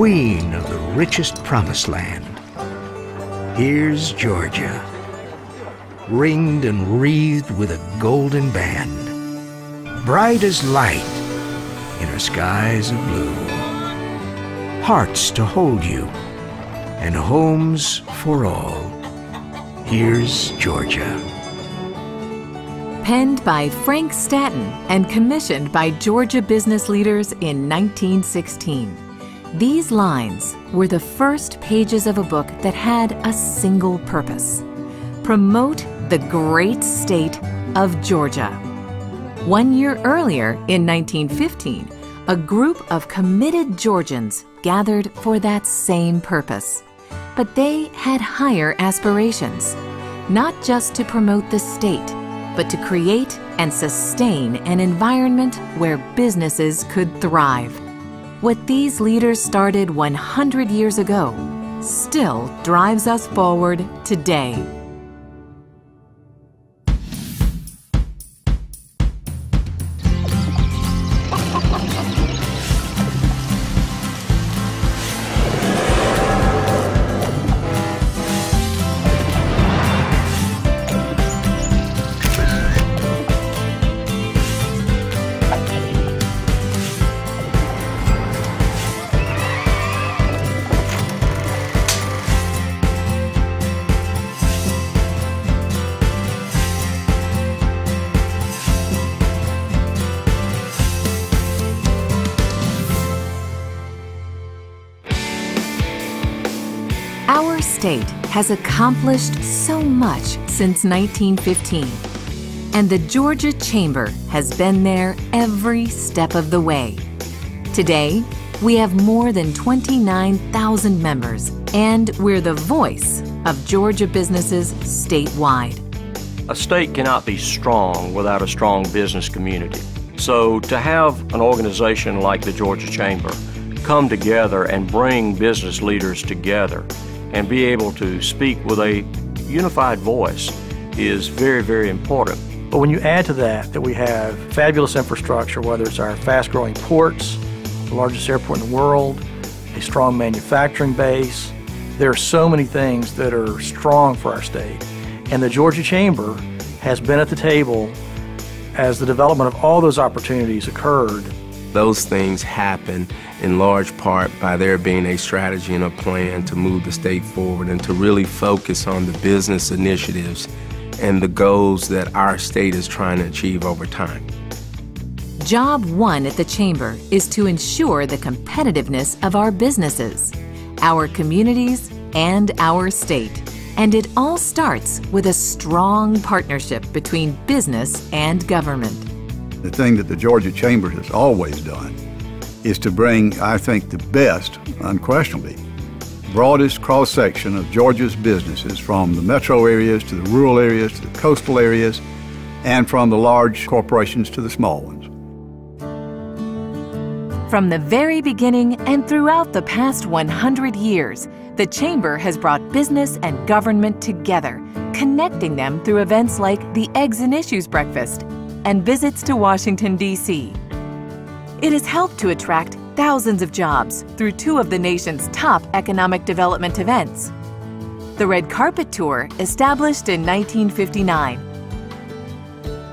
queen of the richest promised land. Here's Georgia, ringed and wreathed with a golden band, bright as light in her skies of blue. Hearts to hold you, and homes for all. Here's Georgia. Penned by Frank Statton and commissioned by Georgia business leaders in 1916. These lines were the first pages of a book that had a single purpose: promote the great state of Georgia. 1 year earlier, in 1915, a group of committed Georgians gathered for that same purpose. But they had higher aspirations, not just to promote the state, but to create and sustain an environment where businesses could thrive. What these leaders started 100 years ago still drives us forward today. Our state has accomplished so much since 1915, and the Georgia Chamber has been there every step of the way. Today, we have more than 29,000 members, and we're the voice of Georgia businesses statewide. A state cannot be strong without a strong business community. So to have an organization like the Georgia Chamber come together and bring business leaders together and be able to speak with a unified voice is very, very important. But when you add to that we have fabulous infrastructure, whether it's our fast-growing ports, the largest airport in the world, a strong manufacturing base, there are so many things that are strong for our state. And the Georgia Chamber has been at the table as the development of all those opportunities occurred. Those things happen in large part by there being a strategy and a plan to move the state forward and to really focus on the business initiatives and the goals that our state is trying to achieve over time. Job one at the Chamber is to ensure the competitiveness of our businesses, our communities, and our state. And it all starts with a strong partnership between business and government. The thing that the Georgia Chamber has always done is to bring, I think, the best, unquestionably, broadest cross-section of Georgia's businesses, from the metro areas to the rural areas to the coastal areas, and from the large corporations to the small ones. From the very beginning and throughout the past 100 years, the Chamber has brought business and government together, connecting them through events like the Eggs and Issues Breakfast and visits to Washington, D.C. It has helped to attract thousands of jobs through two of the nation's top economic development events. The Red Carpet Tour, established in 1959,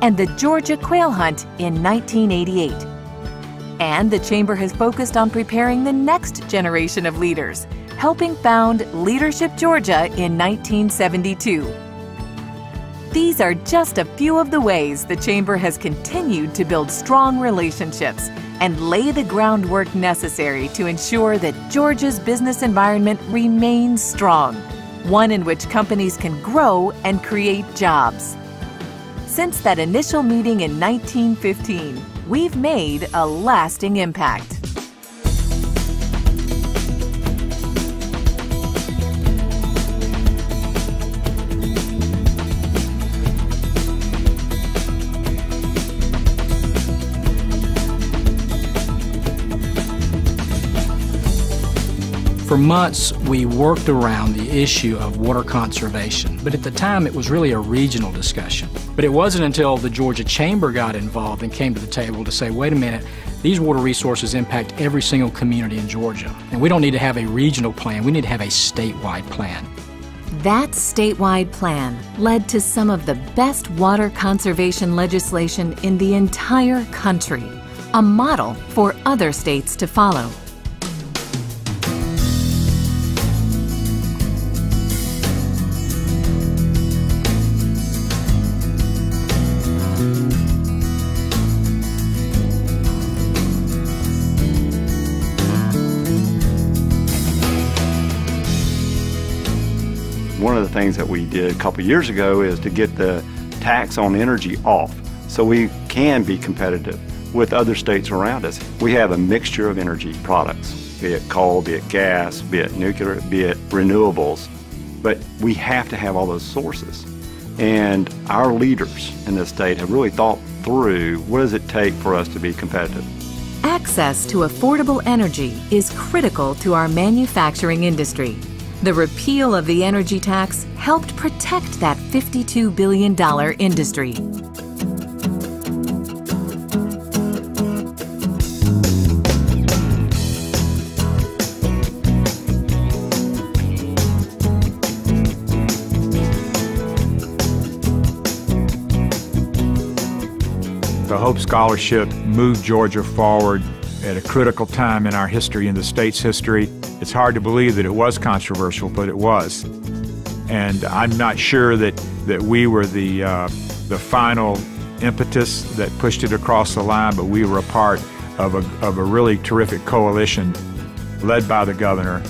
and the Georgia Quail Hunt in 1988. And the Chamber has focused on preparing the next generation of leaders, helping found Leadership Georgia in 1972. These are just a few of the ways the Chamber has continued to build strong relationships and lay the groundwork necessary to ensure that Georgia's business environment remains strong, one in which companies can grow and create jobs. Since that initial meeting in 1915, we've made a lasting impact. For months, we worked around the issue of water conservation, but at the time it was really a regional discussion. But it wasn't until the Georgia Chamber got involved and came to the table to say, wait a minute, these water resources impact every single community in Georgia, and we don't need to have a regional plan, we need to have a statewide plan. That statewide plan led to some of the best water conservation legislation in the entire country, a model for other states to follow. One of the things that we did a couple years ago is to get the tax on energy off so we can be competitive with other states around us. We have a mixture of energy products, be it coal, be it gas, be it nuclear, be it renewables, but we have to have all those sources. And our leaders in this state have really thought through what does it take for us to be competitive. Access to affordable energy is critical to our manufacturing industry. The repeal of the energy tax helped protect that $52 billion industry. The Hope Scholarship moved Georgia forward at a critical time in our history, in the state's history. It's hard to believe that it was controversial, but it was. And I'm not sure that we were the final impetus that pushed it across the line, but we were a part of a really terrific coalition led by the governor.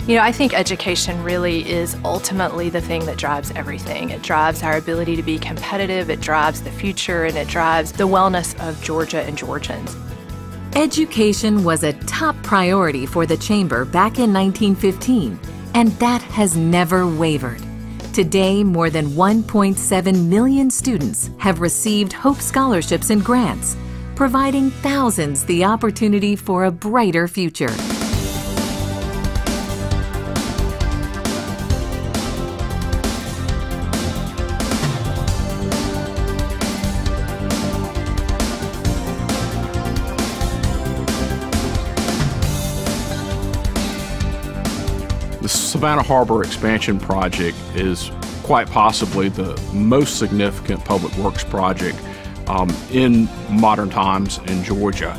You know, I think education really is ultimately the thing that drives everything. It drives our ability to be competitive, it drives the future, and it drives the wellness of Georgia and Georgians. Education was a top priority for the Chamber back in 1915, and that has never wavered. Today, more than 1.7 million students have received Hope Scholarships and grants, providing thousands the opportunity for a brighter future. The Savannah Harbor Expansion Project is quite possibly the most significant public works project in modern times in Georgia.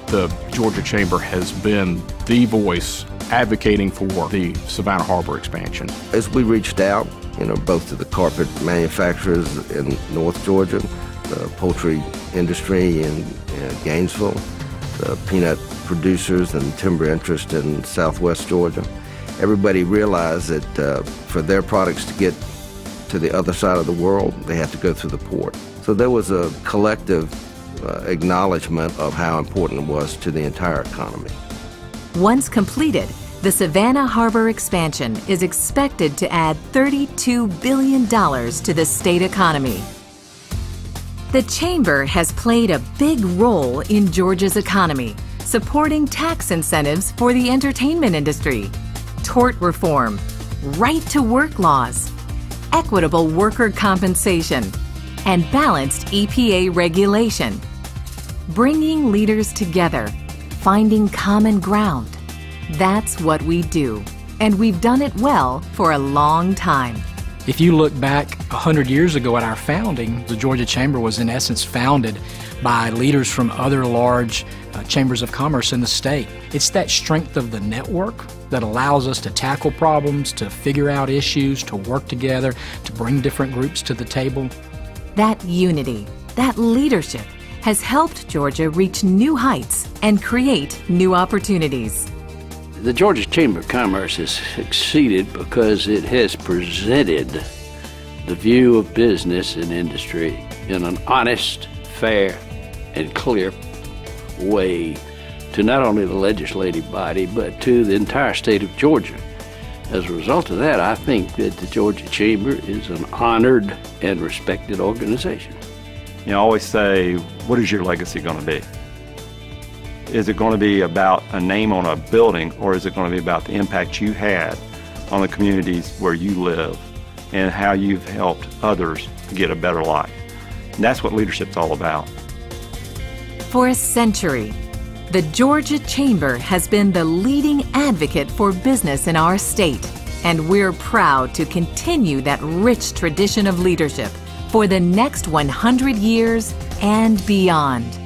The Georgia Chamber has been the voice advocating for the Savannah Harbor expansion. As we reached out, both to the carpet manufacturers in North Georgia, the poultry industry in Gainesville, the peanut producers and timber interest in Southwest Georgia, everybody realized that for their products to get to the other side of the world, they had to go through the port. So there was a collective acknowledgement of how important it was to the entire economy. Once completed, the Savannah Harbor expansion is expected to add $32 billion to the state economy. The Chamber has played a big role in Georgia's economy, supporting tax incentives for the entertainment industry, tort reform, right-to-work laws, equitable worker compensation, and balanced EPA regulation. Bringing leaders together, finding common ground. That's what we do, and we've done it well for a long time. If you look back 100 years ago at our founding, the Georgia Chamber was in essence founded by leaders from other large chambers of commerce in the state. It's that strength of the network that allows us to tackle problems, to figure out issues, to work together, to bring different groups to the table. That unity, that leadership has helped Georgia reach new heights and create new opportunities. The Georgia Chamber of Commerce has succeeded because it has presented the view of business and industry in an honest, fair, and clear way to not only the legislative body, but to the entire state of Georgia. As a result of that, I think that the Georgia Chamber is an honored and respected organization. I always say, what is your legacy going to be? Is it going to be about a name on a building, or is it going to be about the impact you had on the communities where you live and how you've helped others get a better life? And that's what leadership's all about. For a century, the Georgia Chamber has been the leading advocate for business in our state, and we're proud to continue that rich tradition of leadership for the next 100 years and beyond.